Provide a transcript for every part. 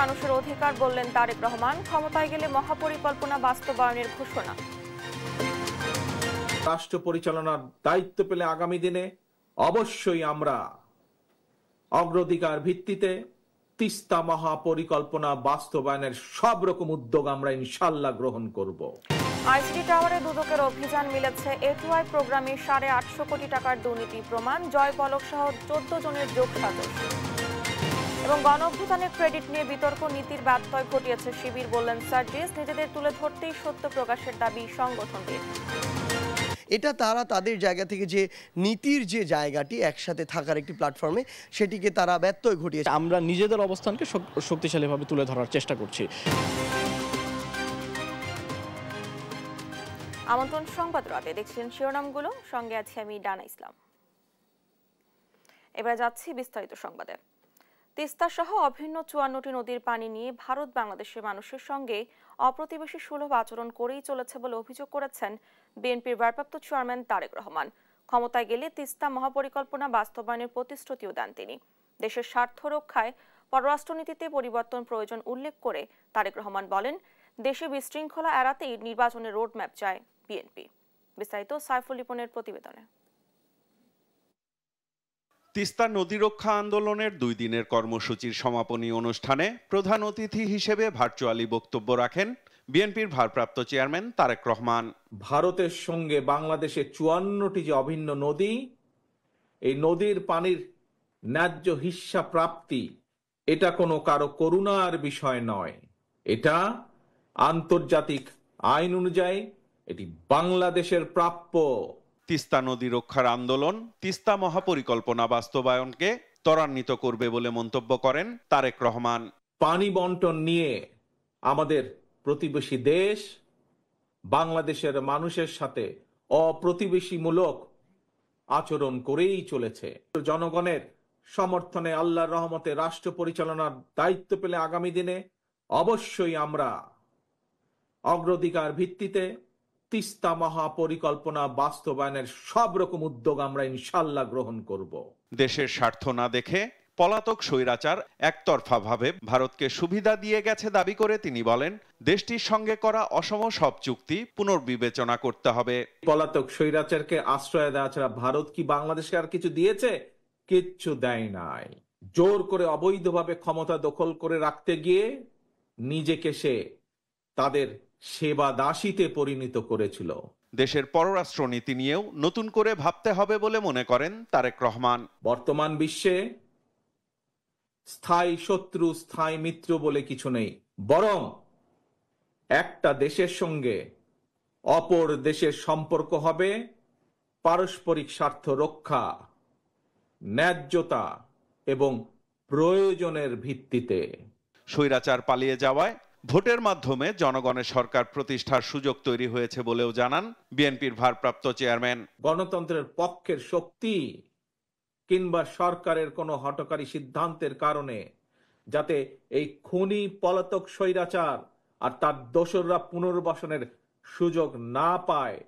মানুষের অধিকার বললেন তারেক রহমান। ক্ষমতায় গেলে মহাপরিকল্পনা বাস্তবায়নের ঘোষণা। রাষ্ট্র পরিচালনার দায়িত্ব পেলে আগামী দিনে অবশ্যই আমরা অগ্রাধিকার ভিত্তিতে তিস্তা মহাপরিকল্পনা বাস্তবায়নের সব রকম উদ্যোগ আমরা ইনশাআল্লাহ গ্রহণ করব। আইসিটি টাওয়ারে দুদকের অভিযান মিলেছে এটুআই প্রোগ্রামে 850 কোটি টাকার দুর্নীতি প্রমাণ। জয় পলক সহ 14 জনের যোগসাজশ। এবং গণঅভ্যুত্থানের ক্রেডিট নিয়ে বিতর্ক, নীতির ব্যত্যয় ঘটিয়েছে শিবির বললেন সার্জিস। নিজেদের তুলে ধরতেই সত্য প্রকাশের দাবি সংগঠনটির। এটা তারা তাদের জায়গা থেকে যে নীতির যে জায়গাটি একসাথে থাকার একটি প্ল্যাটফর্মে সেটিকে তারা ব্যত্যয় ঘটিয়েছে। আমরা নিজেদের অবস্থানকে শক্তিশালীভাবে তুলে ধরার চেষ্টা করছি। আমন্ত্রণ সংবাদ রাতে দেখছিলেন শিরোনামগুলো, সঙ্গে আছি আমি ডানা ইসলাম। এবার যাচ্ছি বিস্তারিত সংবাদে। তিস্তা সহ অভিন্ন 54টি নদীর পানি নিয়ে ভারত বাংলাদেশের মানুষের সঙ্গে অপ্রতিবেশী সুলভ আচরণ করেই চলেছে বলে অভিযোগ করেছেন বিএনপির ভারপ্রাপ্ত চেয়ারম্যান তারেক রহমান। ক্ষমতায় গেলে তিস্তা মহাপরিকল্পনা বাস্তবায়নের প্রতিশ্রুতিও দেন তিনি। দেশের স্বার্থ রক্ষায় পররাষ্ট্রনীতিতে পরিবর্তন প্রয়োজন উল্লেখ করে তারেক রহমান বলেন, দেশে বিশৃঙ্খলা এড়াতেই নির্বাচনের রোডম্যাপ চায় বিএনপি। বিস্তারিত সাইফুল রিপনের প্রতিবেদনে। তিস্তা নদী রক্ষা আন্দোলনের 2 দিনের কর্মসূচির সমাপনী অনুষ্ঠানে প্রধান অতিথি হিসেবে ভার্চুয়ালি বক্তব্য রাখেন বিএনপির ভারপ্রাপ্ত চেয়ারম্যান তারেক রহমান। ভারতের সঙ্গে বাংলাদেশের 54টি যে অভিন্ন নদী, এই নদীর পানির ন্যায্য হিস্সা প্রাপ্তি এটা কোনো কারো করুণার বিষয় নয়। এটা আন্তর্জাতিক আইন অনুযায়ী এটি বাংলাদেশের প্রাপ্য। তিস্তা নদী রক্ষার আন্দোলন তিস্তা মহাপরিকল্পনা বাস্তবায়নকে ত্বরান্বিত করবে বলে মন্তব্য করেন তারেক রহমান। পানি বন্টন নিয়ে আমাদের প্রতিবেশী দেশ বাংলাদেশের মানুষের সাথে অপ্রতিবেশীমূলক আচরণ করেই চলেছে। জনগণের সমর্থনে আল্লাহর রহমতে রাষ্ট্র পরিচালনার দায়িত্ব পেলে আগামী দিনে অবশ্যই আমরা অগ্রাধিকার ভিত্তিতে তিস্তা মহাপরিকল্পনা বাস্তবায়নের সব রকম উদ্যোগ আমরা ইনশাআল্লাহ গ্রহণ করব। দেশের স্বার্থ না দেখে পলাতক স্বৈরাচার একতরফাভাবে ভারতকে সুবিধা দিয়ে গেছে দাবি করে তিনি বলেন, দেশটির সঙ্গে করা অসম সব চুক্তি পুনর্বিবেচনা করতে হবে। পলাতক স্বৈরাচারকে আশ্রয় দেওয়া ছাড়া ভারত কি বাংলাদেশকে আর কিছু দিয়েছে? কিচ্ছু দেয় নাই। জোর করে অবৈধভাবে ক্ষমতা দখল করে রাখতে গিয়ে নিজেকে সে তাদের সেবা দাসীতে পরিণত করেছিল। দেশের পররাষ্ট্রনীতি নিয়েও নতুন করে ভাবতে হবে বলে মনে করেন তারেক রহমান। বর্তমান বিশ্বে স্থায়ী শত্রু স্থায়ী মিত্র বলে কিছু নেই, বরং একটা দেশের সঙ্গে অপর দেশের সম্পর্ক হবে পারস্পরিক স্বার্থ রক্ষা, ন্যায্যতা এবং প্রয়োজনের ভিত্তিতে। স্বৈরাচার পালিয়ে যাওয়ায় ভোটের মাধ্যমে জনগণের সরকার প্রতিষ্ঠার সুযোগ তৈরি হয়েছে বলেও জানান বিএনপির ভারপ্রাপ্ত চেয়ারম্যান। গণতন্ত্রের পক্ষের শক্তি কিংবা সরকারের কোনো হঠকারী সিদ্ধান্তের কারণে যাতে এই খুনি পলাতক স্বৈরাচার আর তার দোসররা পুনর্বাসনের সুযোগ না পায়,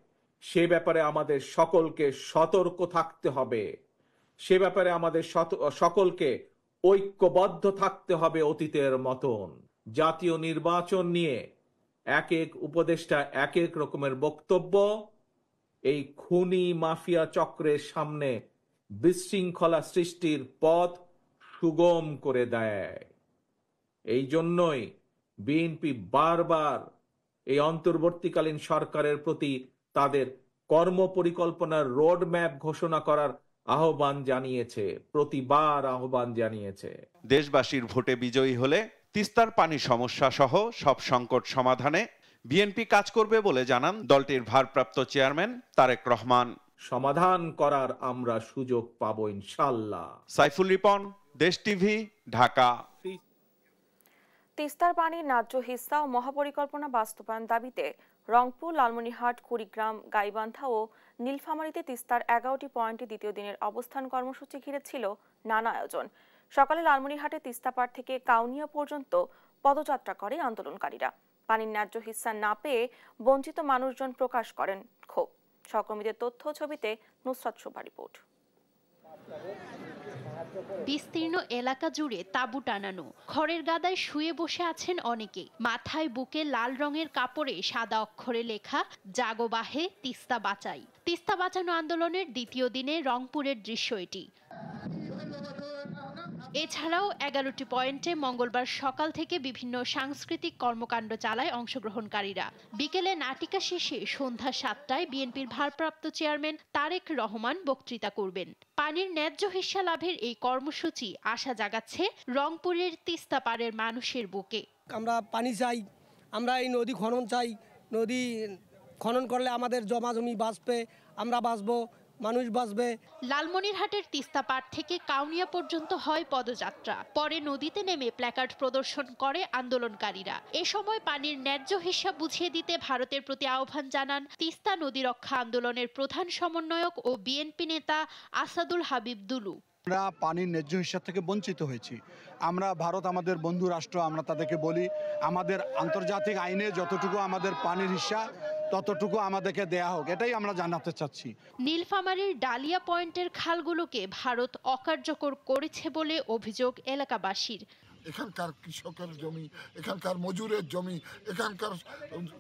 সে ব্যাপারে আমাদের সকলকে সতর্ক থাকতে হবে। সে ব্যাপারে আমাদের সকলকে ঐক্যবদ্ধ থাকতে হবে অতীতের মতন। জাতীয় নির্বাচন নিয়ে এক এক উপদেষ্টা এক এক রকমের বক্তব্য এই খুনি মাফিয়া চক্রের সামনে বিশৃঙ্খলা সৃষ্টির পথ সুগম করে দেয়। এই জন্যই বিএনপি বারবার এই অন্তর্বর্তীকালীন সরকারের প্রতি তাদের কর্মপরিকল্পনার রোডম্যাপ ঘোষণা করার আহ্বান জানিয়েছে, প্রতিবার আহ্বান জানিয়েছে। দেশবাসীর ভোটে বিজয়ী হলে তিস্তার পানি সমস্যা সহ সব সংকট সমাধানে বিএনপি কাজ করবে বলে জানান দলটির ভারপ্রাপ্ত চেয়ারম্যান তারেক রহমান। সমাধান করার আমরা সুযোগ পাব ইনশাআল্লাহ। সাইফুল রিপন, দেশ টিভি, ঢাকা। তিস্তার পানির ন্যায্য হিস্সা ও মহাপরিকল্পনা বাস্তবায়ন দাবিতে রংপুর, লালমনিরহাট, কুড়িগ্রাম, গাইবান্ধা ও নীলফামারীতে তিস্তার 11টি পয়েন্টে দ্বিতীয় দিনের অবস্থান কর্মসূচি ঘিরে ছিল নানা আয়োজন। সকালে লালমনিরহাটে তিস্তাপাড় থেকে কাউনিয়া পর্যন্ত পদযাত্রা করে আন্দোলনকারীরা। পানির ন্যায্য হিস্সা না পেয়ে বঞ্চিত মানুষজন প্রকাশ করেন ক্ষোভ। সহকর্মীদের তথ্য ছবিতে নুসরাত শোভা রিপোর্ট। বিস্তীর্ণ এলাকা জুড়ে তাঁবু টানানো, খড়ের গাদায় শুয়ে বসে আছেন অনেকে। মাথায় বুকে লাল রঙের কাপড়ে সাদা অক্ষরে লেখা জাগো বাহে তিস্তা বাঁচাই। তিস্তা বাঁচানো আন্দোলনের দ্বিতীয় দিনে রংপুরের দৃশ্য এটি। এছাড়াও 11টি পয়েন্টে মঙ্গলবার সকাল থেকে বিভিন্ন সাংস্কৃতিক কর্মকাণ্ড চালায় অংশগ্রহণকারীরা। বিকেলে নাটিকা শেষে সন্ধ্যা 7টায় বিএনপির ভারপ্রাপ্ত চেয়ারম্যান তারেক রহমান বক্তৃতা করবেন। পানির ন্যায্য হিস্যা লাভের এই কর্মসূচি আশা জাগাচ্ছে রংপুরের তিস্তা পাড়ের মানুষের বুকে। আমরা পানি চাই, আমরা এই নদী খনন চাই। নদী খনন করলে আমাদের জমা জমি বাঁচবে, আমরা বাঁচবো, মানুষ বাঁচবে। লালমনিরহাটের তিস্তা পাড় থেকে কাউনিয়া পর্যন্ত হয় পদযাত্রা। পরে নদীতে নেমে প্ল্যাকার্ড প্রদর্শন করে আন্দোলনকারীরা। এ সময় পানির ন্যায্য হিসাব বুঝিয়ে দিতে ভারতের প্রতি আহ্বান জানান তিস্তা নদী রক্ষা আন্দোলনের প্রধান সমন্বয়ক ও বিএনপি নেতা আসাদুল হাবিব দুলু। আমরা পানির ন্যায্য হিসাব থেকে বঞ্চিত হয়েছি। আমরা ভারত আমাদের বন্ধু রাষ্ট্র, আমরা তাদেরকে বলি আমাদের আন্তর্জাতিক আইনে যতটুকু আমাদের পানির হিস্যা ততটুকু আমাদেরকে দেয়া হোক, এটাই আমরা জানাতে চাচ্ছি। নীলফামারীর ডালিয়া পয়েন্টের খালগুলোকে ভারত অকার্যকর করেছে বলে অভিযোগ এলাকাবাসীর। এখানকার কৃষকের জমি, এখানকার মজুরের জমি, এখানকার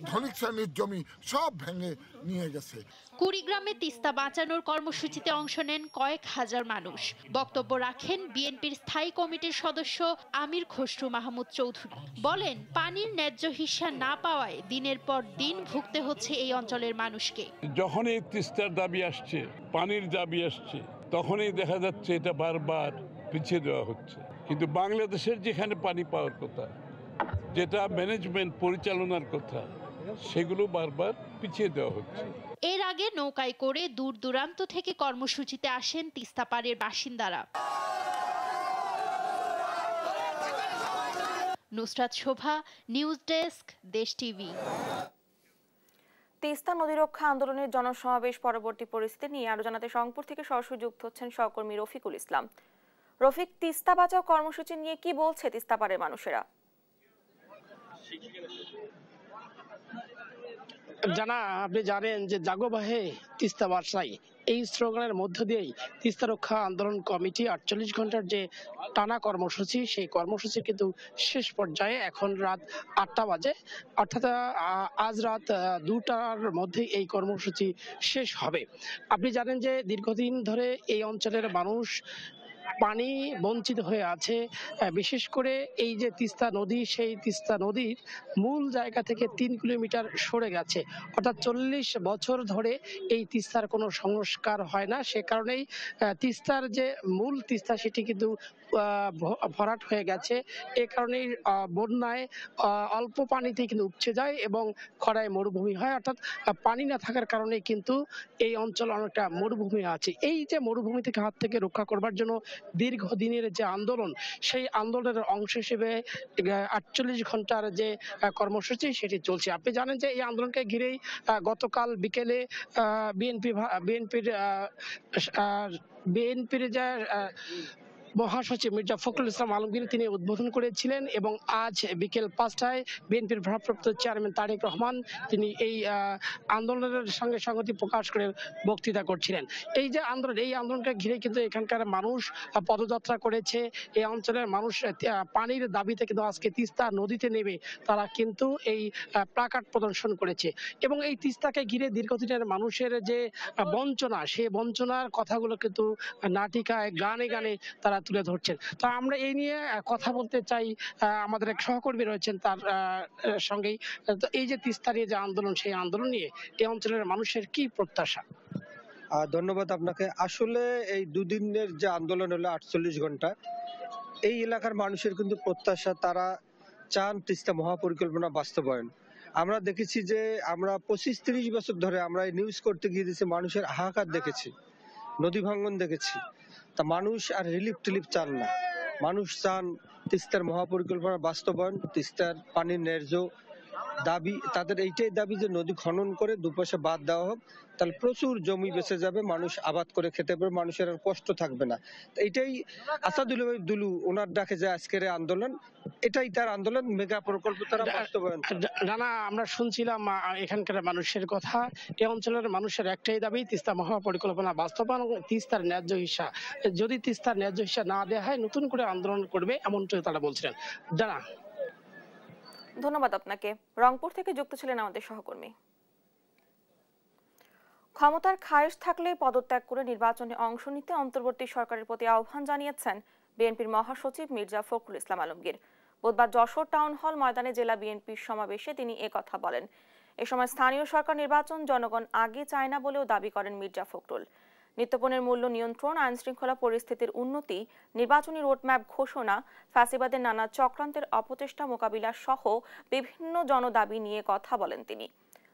ধনিক শ্রেণীর জমি সব ভেঙে নিয়ে গেছে। কুড়িগ্রামে তিস্তা বাঁচানোর কর্মসূচিতে অংশ নেন কয়েক হাজার মানুষ। বক্তব্য রাখেন বিএনপির স্থায়ী কমিটির সদস্য আমির খসরু মাহমুদ চৌধুরী। বলেন, পানির ন্যায্য হিস্যা না পাওয়ায় দিনের পর দিন ভুগতে হচ্ছে এই অঞ্চলের মানুষকে। যখন এই তিস্তার দাবি আসছে, পানির দাবি আসছে, তখনই দেখা যাচ্ছে এটা বারবার পিছিয়ে দেওয়া হচ্ছে। কিন্তু বাংলাদেশের যেখানে পানি পাওয়ার কথা, যেটা ম্যানেজমেন্ট পরিচালনার কথা, সেগুলো বারবার পিছিয়ে দেওয়া হচ্ছে। এর আগে নৌকায় করে দূর দূরান্ত থেকে কর্মসূচিতে আসেন তিস্তা পাড়ের বাসিন্দারা। নুসরাত শোভা, নিউজ ডেস্ক, দেশ টিভি। তিস্তা নদী রক্ষা আন্দোলনের জনসমাবেশ পরবর্তী পরিস্থিতি নিয়ে আরো জানাতে রংপুর থেকে সরাসরি যুক্ত হচ্ছেন সহকর্মী রফিকুল ইসলাম। রফিক, তিস্তা বাঁচাও কর্মসূচি নিয়ে কি বলছে তিস্তা পাড়ের মানুষেরা? জানা, আপনি জানেন যে জাগো বাহে তিস্তা বাঁচাই এই স্লোগানের মধ্য দিয়েই তিস্তা রক্ষা আন্দোলন কমিটি 48 ঘন্টার যে টানা কর্মসূচি, সেই কর্মসূচি কিন্তু শেষ পর্যায়ে। এখন রাত 8টা বাজে, অর্থাৎ আজ রাত 2টার মধ্যে এই কর্মসূচি শেষ হবে। আপনি জানেন যে দীর্ঘদিন ধরে এই অঞ্চলের মানুষ পানি বঞ্চিত হয়ে আছে। বিশেষ করে এই যে তিস্তা নদী, সেই তিস্তা নদীর মূল জায়গা থেকে 3 কিলোমিটার সরে গেছে, অর্থাৎ 40 বছর ধরে এই তিস্তার কোনো সংস্কার হয় না। সে কারণেই তিস্তার যে মূল তিস্তা সেটি কিন্তু ভরাট হয়ে গেছে। এ কারণেই বন্যায় অল্প পানিতেই কিন্তু উপচে যায় এবং খরায় মরুভূমি হয়, অর্থাৎ পানি না থাকার কারণে কিন্তু এই অঞ্চল অনেকটা মরুভূমি আছে। এই যে মরুভূমি থেকে হাত থেকে রক্ষা করবার জন্য দীর্ঘদিনের যে আন্দোলন, সেই আন্দোলনের অংশ হিসেবে 48 ঘন্টার যে কর্মসূচি সেটি চলছে। আপনি জানেন যে এই আন্দোলনকে ঘিরেই গতকাল বিকেলে বিএনপির যে মহাসচিব মির্জা ফখরুল ইসলাম আলমগীর তিনি উদ্বোধন করেছিলেন এবং আজ বিকেল 5টায় বিএনপির ভারপ্রাপ্ত চেয়ারম্যান তারেক রহমান তিনি এই আন্দোলনের সঙ্গে সংগতি প্রকাশ করে বক্তৃতা করছিলেন। এই যে আন্দোলন, এই আন্দোলনকে ঘিরে কিন্তু এখানকার মানুষ পদযাত্রা করেছে। এই অঞ্চলের মানুষ পানির দাবিতে কিন্তু আজকে তিস্তা নদীতে নেমে তারা কিন্তু এই প্ল্যাকার্ড প্রদর্শন করেছে এবং এই তিস্তাকে ঘিরে দীর্ঘদিনের মানুষের যে বঞ্চনা, সেই বঞ্চনার কথাগুলো কিন্তু নাটিকায় গানে গানে তারা তুলে ধরছেন। তো আমরা এই নিয়ে কথা বলতে চাই, আমাদের এক সহকর্মী রয়েছেন তার সঙ্গেই। তো এই যে তিস্তা নিয়ে যে আন্দোলন, সেই আন্দোলন নিয়ে এই অঞ্চলের মানুষের কি প্রত্যাশা? ধন্যবাদ আপনাকে। আসলে এই দুদিনের যে আন্দোলন হলো 48 ঘন্টা, এই এলাকার মানুষের কিন্তু প্রত্যাশা, তারা চান তিস্তা মহাপরিকল্পনা বাস্তবায়ন। আমরা দেখেছি যে আমরা 25-30 বছর ধরে আমরা নিউজ করতে গিয়ে মানুষের হাহাকার দেখেছি, নদী ভাঙ্গন দেখেছি। তা মানুষ আর রিলিফ টিলিফ চান না, মানুষ চান তিস্তার মহাপরিকল্পনা বাস্তবায়ন, তিস্তার পানির ন্যায্য দাবি, তাদের এইটাই দাবি যে নদী খনন করে দুপাশে বাঁধ দেওয়া হোক, তাহলে প্রচুর জমি বেঁচে যাবে, মানুষ আবাদ করে খেতে পারবে, মানুষের আর কষ্ট থাকবে না। এইটাই আসাদুল্লাহ দুলু ওনার ডাকে যে আজকের আন্দোলন, এটাই তার আন্দোলন, মেগা প্রকল্প তারা বাস্তবায়ন। রানা, আমরা শুনছিলাম এখানকার মানুষের কথা। এই অঞ্চলের মানুষের একটাই দাবি তিস্তা মহাপরিকল্পনা বাস্তবায়ন, তিস্তার ন্যায্য হিস্সা। যদি তিস্তার ন্যায্য হিস্সা না দেওয়া হয় নতুন করে আন্দোলন করবে, এমনটাই তারা বলছিলেন। জানা, ধন্যবাদ আপনাকে। রংপুর থেকে যুক্ত ছিলেন আমাদের সহকর্মী। ক্ষমতার খায়েশ থাকলে পদত্যাগ করে নির্বাচনে অংশ নিতে অন্তর্বর্তী সরকারের প্রতি আহ্বান জানিয়েছেন বিএনপির মহাসচিব মির্জা ফখরুল ইসলাম আলমগীর। বুধবার যশোর টাউন হল ময়দানে জেলা বিএনপির সমাবেশে তিনি একথা বলেন। এ সময় স্থানীয় সরকার নির্বাচন জনগণ আগে চায় না বলেও দাবি করেন মির্জা ফখরুল। নিত্যপণ্যের মূল্য নিয়ন্ত্রণ, আইন শৃঙ্খলা পরিস্থিতির উন্নতি, নির্বাচনী রোডম্যাপ ঘোষণা, ফ্যাসিবাদের নানা চক্রান্তের অপচেষ্টা মোকাবিলা সহ বিভিন্ন জনদাবি নিয়ে কথা বলেন তিনি।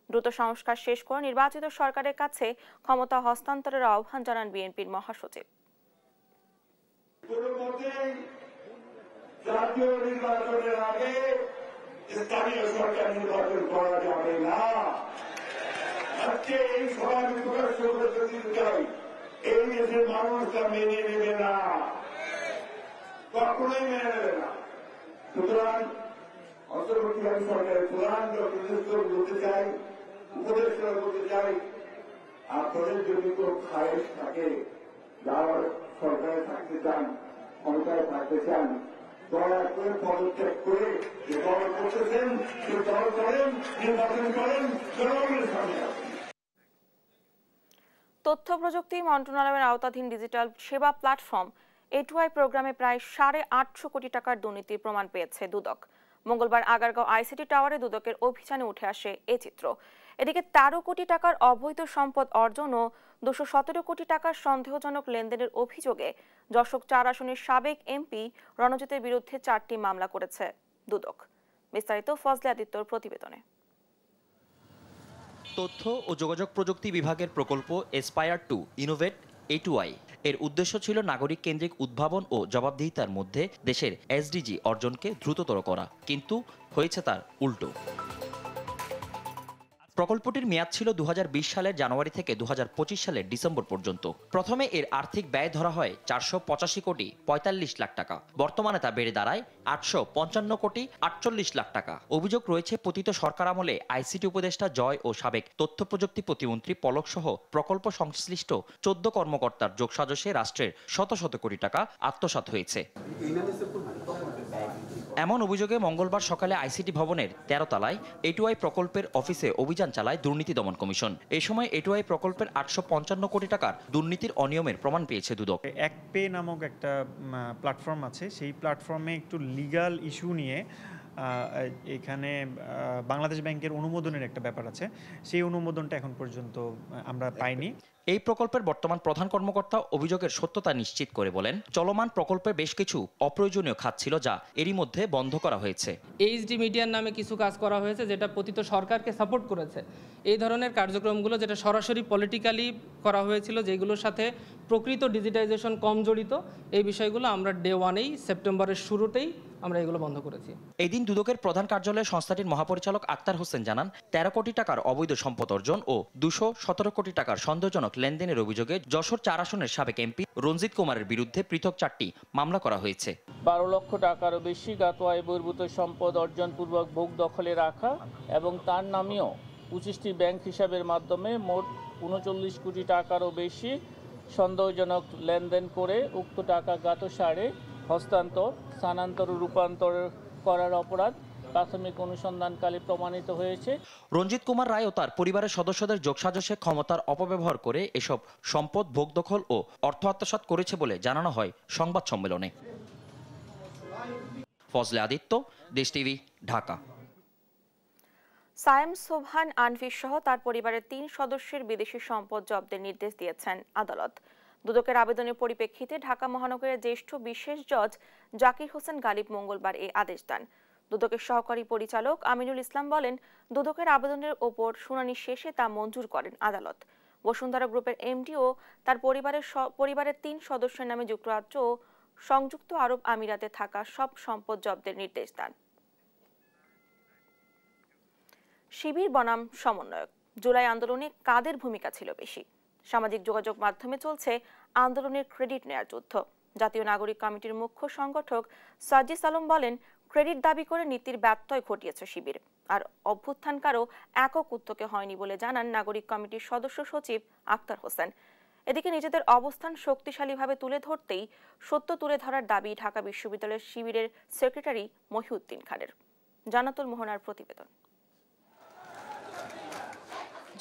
দ্রুত সংস্কার শেষ করে নির্বাচিত সরকারের কাছে ক্ষমতা হস্তান্তরের আহ্বান জানান বিএনপির মহাসচিব। জাতীয় নির্বাচনের আগে স্থানীয় সরকার নির্বাচন করা যাবে না। আজকে এই সভা প্রকাশ করে দিতে চাই, এই দেশের মানুষ তা মেনে নেবে না, কখনোই মেনে নেবে না। সুতরাং অন্তর্বর্তীকালীন সরকারের প্রধান বলতে চাই, উপদেষ্টা বলতে চাই, আপনাদের যদি কোনো খায়েশ থাকে, যারা সরকারে থাকতে চান, ক্ষমতায় থাকতে চান, দয়া করে পদত্যাগ করে যে দল করতেছেন সে দল করেন, নির্বাচন করেন, জনগণের সামনে আসেন। তথ্য প্রযুক্তি মন্ত্রণালয়ের আওতাধীন ডিজিটাল সেবা প্ল্যাটফর্ম এটুআই প্রোগ্রামে প্রায় 850 কোটি টাকার দুর্নীতির প্রমাণ পেয়েছে দুদক। মঙ্গলবার আগারগাঁও আইসিটি টাওয়ারে দুদকের অভিযানে উঠে আসে এই চিত্র। এদিকে 13 কোটি টাকার অবৈধ সম্পদ অর্জন ও 217 কোটি টাকার সন্দেহজনক লেনদেনের অভিযোগে যশোর 4 আসনের সাবেক এমপি রণজিতের বিরুদ্ধে 4টি মামলা করেছে দুদক। বিস্তারিত ফজলে আদিত্যর প্রতিবেদনে। তথ্য ও যোগাযোগ প্রযুক্তি বিভাগের প্রকল্প এসপায়ার টু ইনোভেট এটুআই এর উদ্দেশ্য ছিল নাগরিক কেন্দ্রিক উদ্ভাবন ও জবাবদিহিতার মধ্যে দেশের এসডিজি অর্জনকে দ্রুততর করা, কিন্তু হয়েছে তার উল্টো। প্রকল্পটির মেয়াদ ছিল 2020 সালের জানুয়ারি থেকে 2025 সালের ডিসেম্বর পর্যন্ত। প্রথমে এর আর্থিক ব্যয় ধরা হয় 485 কোটি 45 লাখ টাকা। বর্তমানে তা বেড়ে দাঁড়ায় 855 কোটি 48 লাখ টাকা। অভিযোগ রয়েছে পতিত সরকার আমলে আইসিটি উপদেষ্টা জয় ও সাবেক তথ্য প্রযুক্তি প্রতিমন্ত্রী পলক সহ প্রকল্প সংশ্লিষ্ট 14 কর্মকর্তার যোগসাজশে রাষ্ট্রের শত শত কোটি টাকা আত্মসাৎ হয়েছে। এমন অভিযোগে মঙ্গলবার সকালে আইসিটি ভবনের 13 তলায় এটুআই প্রকল্পের অফিসে অভিযান চালায় দুর্নীতি দমন কমিশন। এই সময় এটুআই প্রকল্পের 855 কোটি টাকার দুর্নীতির অনিয়মের প্রমাণ পেয়েছে দুদক। একপে নামক একটা প্ল্যাটফর্ম আছে, সেই প্ল্যাটফর্মে একটু লিগ্যাল ইস্যু নিয়ে এখানে বাংলাদেশ ব্যাংকের অনুমোদনের একটা ব্যাপার আছে, সেই অনুমোদনটা এখন পর্যন্ত আমরা পাইনি। এই প্রকল্পের বর্তমান প্রধান কর্মকর্তা অভিযোগের সত্যতা নিশ্চিত করে বলেন, চলমান প্রকল্পে বেশ কিছু অপ্রয়োজনীয় খাত ছিল যা এরই মধ্যে বন্ধ করা হয়েছে। এইচডি মিডিয়ার নামে কিছু কাজ করা হয়েছে যেটা পতিত সরকারকে সাপোর্ট করেছে। এই ধরনের কার্যক্রমগুলো যেটা সরাসরি পলিটিক্যালি করা হয়েছিল, যেগুলোর সাথে প্রকৃত ডিজিটাইজেশন কম জড়িত, এই বিষয়গুলো আমরা ডে ওয়ানেই সেপ্টেম্বরের শুরুতেই আমরা এগুলো বন্ধ করেছি। এই দিন দুদকের প্রধান কার্যালয়ে সংস্থাটির মহাপরিচালক আক্তার হোসেন জানান, 13 কোটি টাকার অবৈধ সম্পদ অর্জন ও 217 কোটি টাকার সন্দেহজনক লেনদেনের অভিযোগে যশোর 4 আসনের সাবেক এমপি রঞ্জিত কুমারের বিরুদ্ধে পৃথক 4টি মামলা করা হয়েছে। 12 লক্ষ টাকারও বেশি জ্ঞাত আয় বহির্ভূত সম্পদ অর্জনপূর্বক ভোগ দখলে রাখা এবং তার নামেও 25টি ব্যাংক হিসাবের মাধ্যমে মোট 39 কোটি টাকারও বেশি সন্দেহজনক লেনদেন করে উক্ত টাকা জ্ঞাত সারে হস্তান্তর, স্থানান্তর, রূপান্তর করার অপরাধ প্রাথমিক অনুসন্ধানকালে প্রমাণিত হয়েছে। রঞ্জিত কুমার রায় ও তার পরিবারের সদস্যদের যোগসাজশে ক্ষমতার অপব্যবহার করে এসব সম্পদ ভোগ দখল ও অর্থ আত্মসাৎ করেছে বলে জানানো হয় সংবাদ সম্মেলনে। ফজলে আদিত্য, দেশ টিভি, ঢাকা। সায়েম সোবহান আনভির সহ তার পরিবারের 3 সদস্যের বিদেশি সম্পদ জব্দের নির্দেশ দিয়েছেন আদালত। দুদকের আবেদনের পরিপ্রেক্ষিতে ঢাকা মহানগরের জ্যেষ্ঠ বিশেষ জজ জাকির হোসেন গালিব মঙ্গলবার এই আদেশ দেন। দুদকের সহকারী পরিচালক আমিনুল ইসলাম বলেন, দুদকের আবেদনের ওপর শুনানি শেষে তা মঞ্জুর করেন আদালত। বসুন্ধরা গ্রুপের এমডি ও তার পরিবারের 3 সদস্যের নামে যুক্তরাজ্য ও সংযুক্ত আরব আমিরাতে থাকা সব সম্পদ জব্দের নির্দেশ দেন। শিবির বনাম সমন্বয়ক, জুলাই আন্দোলনে কাদের ভূমিকা ছিল বেশি? সামাজিক যোগাযোগ মাধ্যমে চলছে আন্দোলনের ক্রেডিট নেয়ার যুদ্ধ। জাতীয় নাগরিক কমিটির মুখ্য সংগঠক সাজ্জিদ আলম বলেন, ক্রেডিট দাবি করে নীতির ব্যত্যয় ঘটিয়েছে শিবির, আর অভ্যুত্থানকারও একক উদ্যোগে হয়নি বলে জানান নাগরিক কমিটির সদস্য সচিব আক্তার হোসেন। এদিকে নিজেদের অবস্থান শক্তিশালীভাবে তুলে ধরতেই সত্য তুলে ধরার দাবি ঢাকা বিশ্ববিদ্যালয়ের শিবিরের সেক্রেটারি মহিউদ্দিন খানের। জান্নাতুল মোহনার প্রতিবেদন।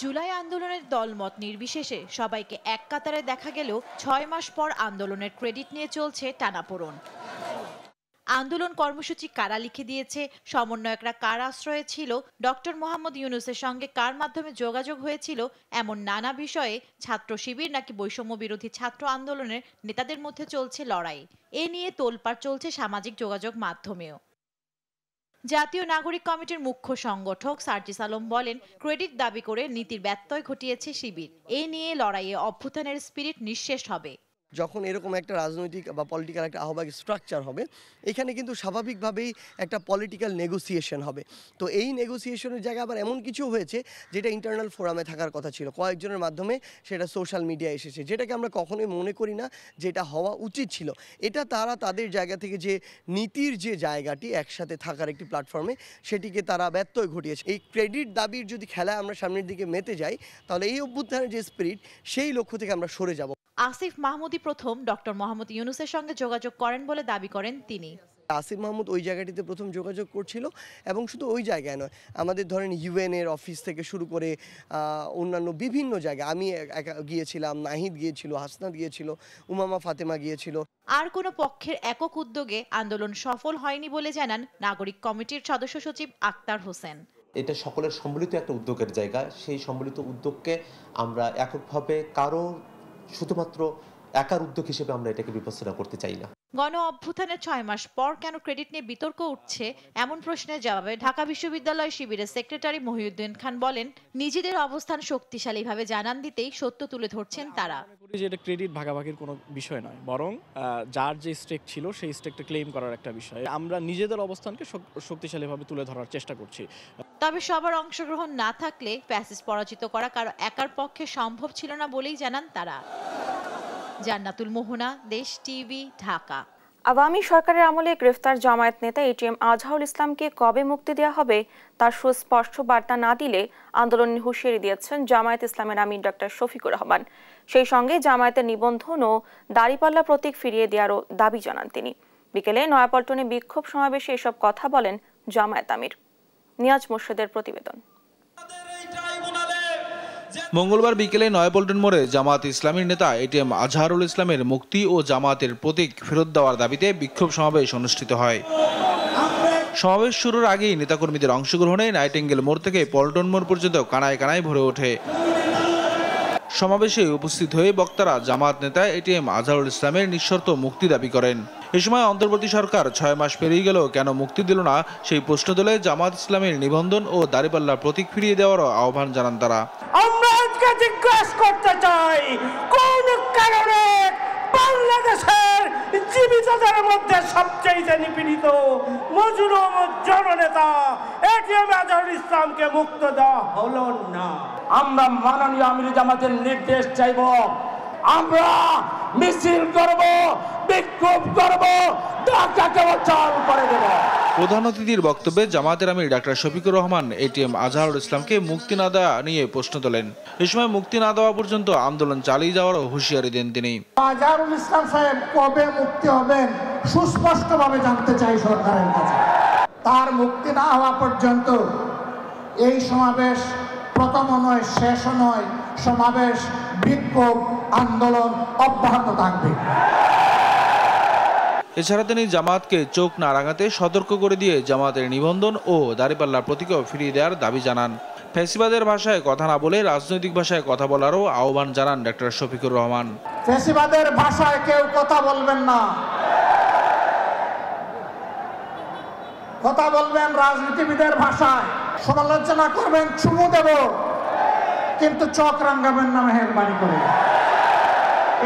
জুলাই আন্দোলনের দলমত নির্বিশেষে সবাইকে এক কাতারে দেখা গেলেও 6 মাস পর আন্দোলনের ক্রেডিট নিয়ে চলছে টানাপোড়েন। আন্দোলন কর্মসূচি কারা লিখে দিয়েছে, সমন্বয়করা কার আশ্রয়ে ছিল, ডক্টর মোহাম্মদ ইউনূসের সঙ্গে কার মাধ্যমে যোগাযোগ হয়েছিল, এমন নানা বিষয়ে ছাত্র শিবির নাকি বৈষম্য বিরোধী ছাত্র আন্দোলনের নেতাদের মধ্যে চলছে লড়াই। এ নিয়ে তোলপাড় চলছে সামাজিক যোগাযোগ মাধ্যমেও। জাতীয় নাগরিক কমিটির মুখ্য সংগঠক সাজ্জিদ আলম বলেন, ক্রেডিট দাবি করে নীতির ব্যত্যয় ঘটিয়েছে শিবির। এ নিয়ে লড়াইয়ে অভ্যুত্থানের স্পিরিট নিঃশেষ হবে। যখন এরকম একটা রাজনৈতিক বা পলিটিক্যাল একটা আহ্বায়ক স্ট্রাকচার হবে, এখানে কিন্তু স্বাভাবিকভাবেই একটা পলিটিক্যাল নেগোসিয়েশন হবে। তো এই নেগোসিয়েশনের জায়গায় আবার এমন কিছু হয়েছে যেটা ইন্টারনাল ফোরামে থাকার কথা ছিল, কয়েকজনের মাধ্যমে সেটা সোশ্যাল মিডিয়ায় এসেছে, যেটাকে আমরা কখনোই মনে করি না যেটা হওয়া উচিত ছিল। এটা তারা তাদের জায়গা থেকে যে নীতির যে জায়গাটি একসাথে থাকার একটি প্ল্যাটফর্মে, সেটিকে তারা ব্যত্যয় ঘটিয়েছে। এই ক্রেডিট দাবির যদি খেলায় আমরা সামনের দিকে মেতে যাই, তাহলে এই অভ্যুত্থানের যে স্পিরিট, সেই লক্ষ্য থেকে আমরা সরে যাব। আসিফ মাহমুদই প্রথম ডক্টর মোহাম্মদ ইউনূসের সঙ্গে যোগাযোগ করেন বলে দাবি করেন তিনি। আসিফ মাহমুদ ওই জায়গাটিতে প্রথম যোগাযোগ করছিল, এবং শুধু ওই জায়গায় নয়, আমাদের ধরেন ইউএনের অফিস থেকে শুরু করে অন্যান্য বিভিন্ন জায়গায় আমি গিয়েছিলাম, নাহিদ গিয়েছিল, হাসনাত গিয়েছিল, উমামা ফাতেমা গিয়েছিল। আর কোনো পক্ষের একক উদ্যোগে আন্দোলন সফল হয়নি বলে জানান নাগরিক কমিটির সদস্য সচিব আক্তার হোসেন। এটা সকলের সম্মিলিত একটা উদ্যোগের জায়গা। সেই সম্মিলিত উদ্যোগকে আমরা এককভাবে কারো শুধুমাত্র একার উদ্যোগ হিসেবে আমরা এটাকে বিবেচনা করতে চাই না। গণ অভ্যুত্থানের 6 মাস পর কেন ক্রেডিট নিয়ে বিতর্ক উঠছে, এমন প্রশ্নের জবাবে ঢাকা বিশ্ববিদ্যালয় শিবিরের সেক্রেটারি মহিউদ্দিন খান বলেন, নিজেদের অবস্থান শক্তিশালীভাবে জানান দিতেই সত্য তুলে ধরছেন তারা। এটা ক্রেডিট ভাগাভাগির কোনো বিষয় নয়, বরং যার যে স্টেক ছিল সেই স্টেকটা ক্লেম করার একটা বিষয়। আমরা নিজেদের অবস্থানকে শক্তিশালীভাবে তুলে ধরার চেষ্টা করছি। তবে সবার অংশগ্রহণ না থাকলে ফ্যাসিস্ট পরাজিত করা কারো একার পক্ষে সম্ভব ছিল না বলেই জানান তারা। জান্নাতুল মোহনা, দেশ টিভি, ঢাকা। আওয়ামী সরকারের আমলে গ্রেফতার জামায়াত নেতা এটিএম আজহারুল ইসলামকে কবে মুক্তি দেওয়া হবে তার সুস্পষ্ট বার্তা না দিলে আন্দোলনের হুঁশিয়ারি দিয়েছেন জামায়াত ইসলামের আমির ডক্টর শফিকুর রহমান। সেই সঙ্গে জামায়াতের নিবন্ধন ও দাড়িপাল্লা প্রতীক ফিরিয়ে দেওয়ারও দাবি জানান তিনি। বিকেলে নয়াপল্টনে বিক্ষোভ সমাবেশে এসব কথা বলেন জামায়াত আমির। নিয়াজ মোর্শেদের প্রতিবেদন। মঙ্গলবার বিকেলে নয়াপল্টন মোড়ে জামায়াত ইসলামীর নেতা এটিএম আজহারুল ইসলামের মুক্তি ও জামায়াতের প্রতীক ফেরত দেওয়ার দাবিতে বিক্ষোভ সমাবেশ অনুষ্ঠিত হয়। সমাবেশ শুরুর আগেই নেতাকর্মীদের অংশগ্রহণে নাইটিঙ্গেল মোড় থেকে পল্টন মোড় পর্যন্ত কানায় কানায় ভরে ওঠে। সমাবেশে উপস্থিত হয়ে বক্তারা জামায়াত নেতা এটিএম আজহারুল ইসলামের নিঃশর্ত মুক্তি দাবি করেন। এ সময় অন্তর্বর্তী সরকার 6 মাস পেরিয়ে গেল কেন মুক্তি দিল না সেই প্রশ্ন তুলে জামায়াত ইসলামের নিবন্ধন ও দাড়িপাল্লার প্রতীক ফিরিয়ে দেওয়ারও আহ্বান জানান তারা। আমরা আজকে জিজ্ঞাসা করতে চাই, কোন কারণে বাংলাদেশের জীবিতদের মধ্যে সবচেয়ে নিপীড়িত মজলুম জননেতা এটিএম আজহারুল ইসলামকে মুক্ত দেওয়া হলো না? আমরা মাননীয় আমির জামাতের নির্দেশ চাইব, আমরা মিছিল করব, বিক্ষোভ করব, ঢাকাকে অচল করে দেব। প্রধান অতিথির বক্তব্যে জামায়াতের আমির ডক্টর শফিকুর রহমান এটিএম আজহারুল ইসলামকে মুক্তি না দেওয়া নিয়ে প্রশ্ন তোলেন। এ সময় মুক্তি না দেওয়া পর্যন্ত আন্দোলন চালিয়ে যাওয়ারও হুঁশিয়ারি দেন তিনি। আজহারুল ইসলাম সাহেব কবে মুক্তি হবেন সুস্পষ্টভাবে জানতে চাই সরকারের কাছে। তার মুক্তি না হওয়া পর্যন্ত এই সমাবেশ প্রথম নয়, শেষ নয়, সমাবেশ, বিক্ষোভ, আন্দোলন অব্যাহত থাকবে। এছাড়া তিনি জামায়াতকে চোখ না রাঙাতে সতর্ক করে দিয়ে জামায়াতের নিবন্ধন ও দাড়িপাল্লার প্রতীকও ফিরিয়ে দেওয়ার দাবি জানান। ফ্যাসিবাদের ভাষায় কথা না বলে রাজনৈতিক ভাষায় কথা বলারও আহ্বান জানান ডক্টর শফিকুর রহমান। ফ্যাসিবাদের ভাষায় কেউ কথা বলবেন না, কথা বলবেন রাজনীতিবিদের ভাষায়। সমালোচনা করবেন, চুমু দেব, কিন্তু চোখ রাঙাবেন না মেহেরবানি করে।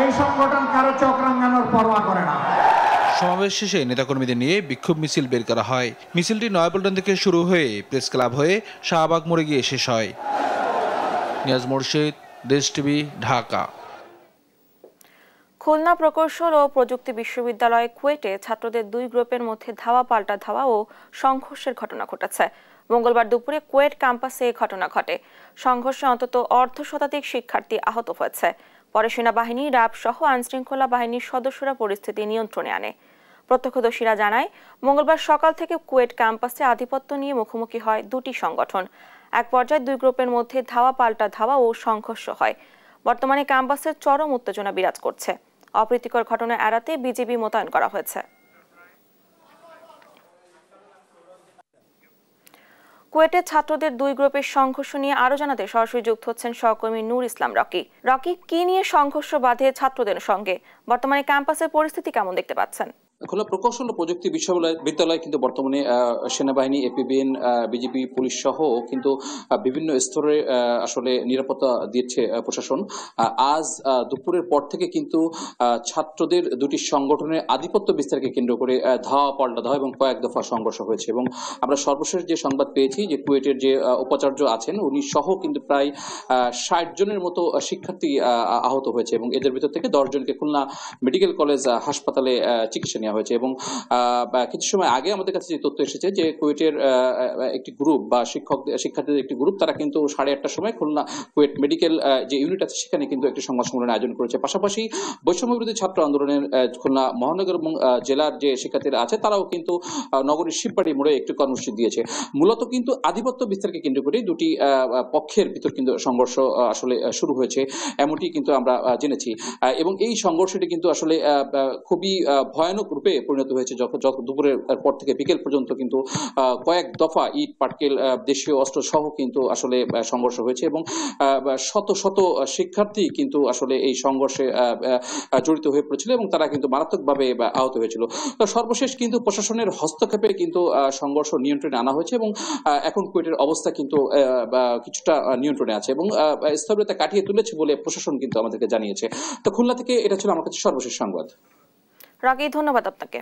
এই সংগঠন কারো চোখ রাঙানোর পরোয়া করে না। সমাবেশ শেষে নেতাকর্মীদের নিয়ে বিক্ষোভ মিছিল বের করা হয়। মিছিলটি নয়াপল্টন থেকে শুরু হয়ে প্রেস ক্লাব হয়ে শাহবাগ মোড়ে গিয়ে শেষ হয়। নিয়াজ মোর্শেদ, দেশ টিভি, ঢাকা। খুলনা প্রকৌশল ও প্রযুক্তি বিশ্ববিদ্যালয় কুয়েটে ছাত্রদের দুই গ্রুপের মধ্যে ধাওয়া পাল্টা ধাওয়া ও সংঘর্ষের ঘটনা ঘটেছে। মঙ্গলবার দুপুরে কুয়েট ক্যাম্পাসে এই ঘটনা ঘটে। সংঘর্ষে অন্তত অর্ধশতাধিক শিক্ষার্থী আহত হয়েছে। পরে সেনাবাহিনী, র্যাব সহ আইনশৃঙ্খলা বাহিনীর সদস্যরা পরিস্থিতি নিয়ন্ত্রণে আনে। প্রত্যক্ষদর্শীরা জানায়, মঙ্গলবার সকাল থেকে কুয়েট ক্যাম্পাসে আধিপত্য নিয়ে মুখোমুখি হয় দুটি সংগঠন। এক পর্যায়ে দুই গ্রুপের মধ্যে ধাওয়া পাল্টা ধাওয়া ও সংঘর্ষ হয়। বর্তমানে ক্যাম্পাসের চরম উত্তেজনা বিরাজ করছে। অপ্রীতিকর ঘটনা এড়াতে বিজিবি মোতায়েন করা হয়েছে। কুয়েটের ছাত্রদের দুই গ্রুপের সংঘর্ষ নিয়ে আরো জানাতে সরাসরি যুক্ত হচ্ছেন সহকর্মী নূর ইসলাম রকি। রকি, কি নিয়ে সংঘর্ষ বাধে ছাত্রদের সঙ্গে? বর্তমানে ক্যাম্পাসের পরিস্থিতি কেমন দেখতে পাচ্ছেন? খুলনা প্রকৌশল ও প্রযুক্তি বিশ্ববিদ্যালয় কিন্তু বর্তমানে সেনাবাহিনী, এপিবিএন, বিজেপি, পুলিশ সহ কিন্তু বিভিন্ন স্তরে আসলে নিরাপত্তা দিচ্ছে প্রশাসন। আজ দুপুরের পর থেকে কিন্তু ছাত্রদের দুটি সংগঠনের আধিপত্য বিস্তারকে কেন্দ্র করে ধাওয়া পাল্টা ধাওয়া এবং কয়েক দফা সংঘর্ষ হয়েছে। এবং আমরা সর্বশেষ যে সংবাদ পেয়েছি যে কুয়েটের যে উপাচার্য আছেন উনি সহ কিন্তু প্রায় ৬০ জনের মতো শিক্ষার্থী আহত হয়েছে এবং এদের ভিতর থেকে ১০ জনকে খুলনা মেডিকেল কলেজ হাসপাতালে চিকিৎসা নেওয়া হয়েছে। এবং কিছু সময় আগে আমাদের কাছে যে তথ্য এসেছে যে কুয়েটের একটি গ্রুপ বা শিক্ষার্থীদের একটি গ্রুপ তারা কিন্তু ৮:৩০টার সময় খুলনা কুয়েট মেডিকেল যে ইউনিট আছে সেখানে কিন্তু একটি সংবাদ সম্মেলনের আয়োজন করেছে। পাশাপাশি বৈষম্য বিরোধী ছাত্র আন্দোলনের খুলনা মহানগর এবং জেলার যে শিক্ষার্থীরা আছে তারাও কিন্তু নগরীর শিববাড়ি মোড়ে একটি কর্মসূচি দিয়েছে। মূলত কিন্তু আধিপত্য বিস্তারকে কেন্দ্র করে দুটি পক্ষের ভিতর কিন্তু সংঘর্ষ আসলে শুরু হয়েছে, এমনটি কিন্তু আমরা জেনেছি। এবং এই সংঘর্ষটি কিন্তু আসলে খুবই ভয়ানক রূপে পরিণত হয়েছে যখন দুপুরের পর থেকে বিকেল পর্যন্ত কিন্তু কয়েক দফা ইট, পাটকেল, দেশীয় অস্ত্র সহ কিন্তু আসলে সংঘর্ষ হয়েছে এবং শত শত শিক্ষার্থী কিন্তু আসলে এই সংঘর্ষে জড়িত হয়ে পড়েছিল এবং তারা কিন্তু মারাত্মকভাবে আহত হয়েছিল। তো সর্বশেষ কিন্তু প্রশাসনের হস্তক্ষেপে কিন্তু সংঘর্ষ নিয়ন্ত্রণে আনা হয়েছে এবং এখন কুয়েটের অবস্থা কিন্তু কিছুটা নিয়ন্ত্রণে আছে এবং স্থবিরতা কাটিয়ে তুলেছে বলে প্রশাসন কিন্তু আমাদেরকে জানিয়েছে। তো খুলনা থেকে এটা ছিল আমার কাছে সর্বশেষ সংবাদ। রাগী, ধন্যবাদ আপনাকে।